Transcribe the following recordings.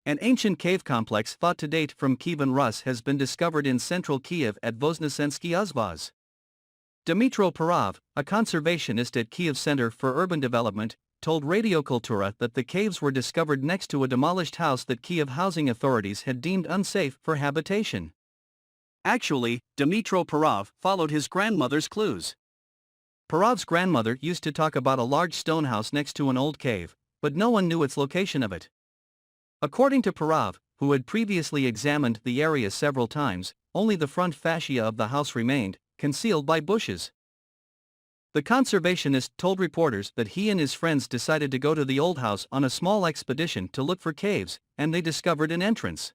An ancient cave complex thought to date from Kievan Rus has been discovered in central Kiev at Voznesensky Uzvaz. Dmytro Parov, a conservationist at Kiev Center for Urban Development, told Radio Kultura that the caves were discovered next to a demolished house that Kiev housing authorities had deemed unsafe for habitation. Actually, Dmytro Parov followed his grandmother's clues. Parov's grandmother used to talk about a large stone house next to an old cave, but no one knew its location of it. According to Parov, who had previously examined the area several times, only the front fascia of the house remained, concealed by bushes. The conservationist told reporters that he and his friends decided to go to the old house on a small expedition to look for caves, and they discovered an entrance.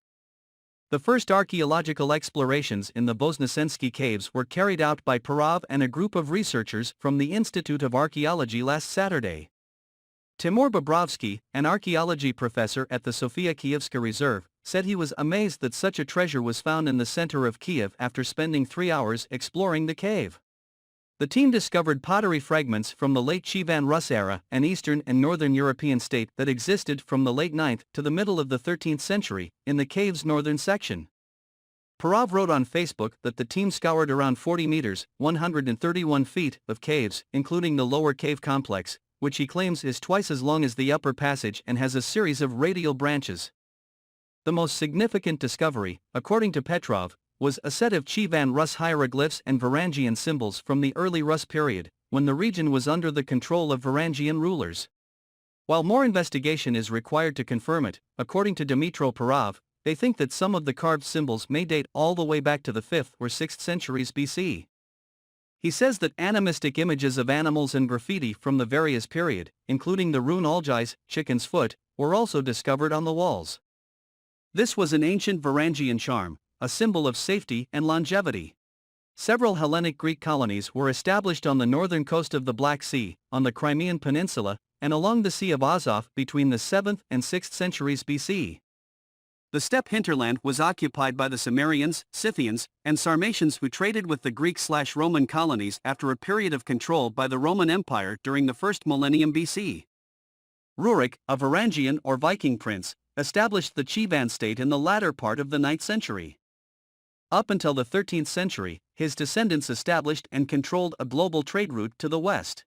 The first archaeological explorations in the Voznesensky caves were carried out by Parov and a group of researchers from the Institute of Archaeology last Saturday. Timur Bobrovsky, an archaeology professor at the Sofia Kievska Reserve, said he was amazed that such a treasure was found in the center of Kiev after spending 3 hours exploring the cave. The team discovered pottery fragments from the late Kievan Rus era, an Eastern and Northern European state that existed from the late 9th to the middle of the 13th century, in the cave's northern section. Parov wrote on Facebook that the team scoured around 40 meters, 131 feet, of caves, including the lower cave complex, which he claims is twice as long as the upper passage and has a series of radial branches. The most significant discovery, according to Petrov, was a set of Kievan Rus hieroglyphs and Varangian symbols from the early Rus period, when the region was under the control of Varangian rulers. While more investigation is required to confirm it, according to Dmytro Parov, they think that some of the carved symbols may date all the way back to the 5th or 6th centuries BC. He says that animistic images of animals and graffiti from the various period, including the rune Algis, chicken's foot, were also discovered on the walls. This was an ancient Varangian charm, a symbol of safety and longevity. Several Hellenic Greek colonies were established on the northern coast of the Black Sea, on the Crimean Peninsula, and along the Sea of Azov between the 7th and 6th centuries BC. The steppe hinterland was occupied by the Cimmerians, Scythians, and Sarmatians who traded with the Greek/Roman colonies after a period of control by the Roman Empire during the 1st millennium BC. Rurik, a Varangian or Viking prince, established the Kievan state in the latter part of the 9th century. Up until the 13th century, his descendants established and controlled a global trade route to the west.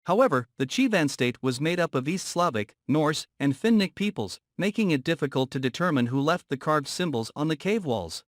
However, the Kievan state was made up of East Slavic, Norse, and Finnic peoples, making it difficult to determine who left the carved symbols on the cave walls.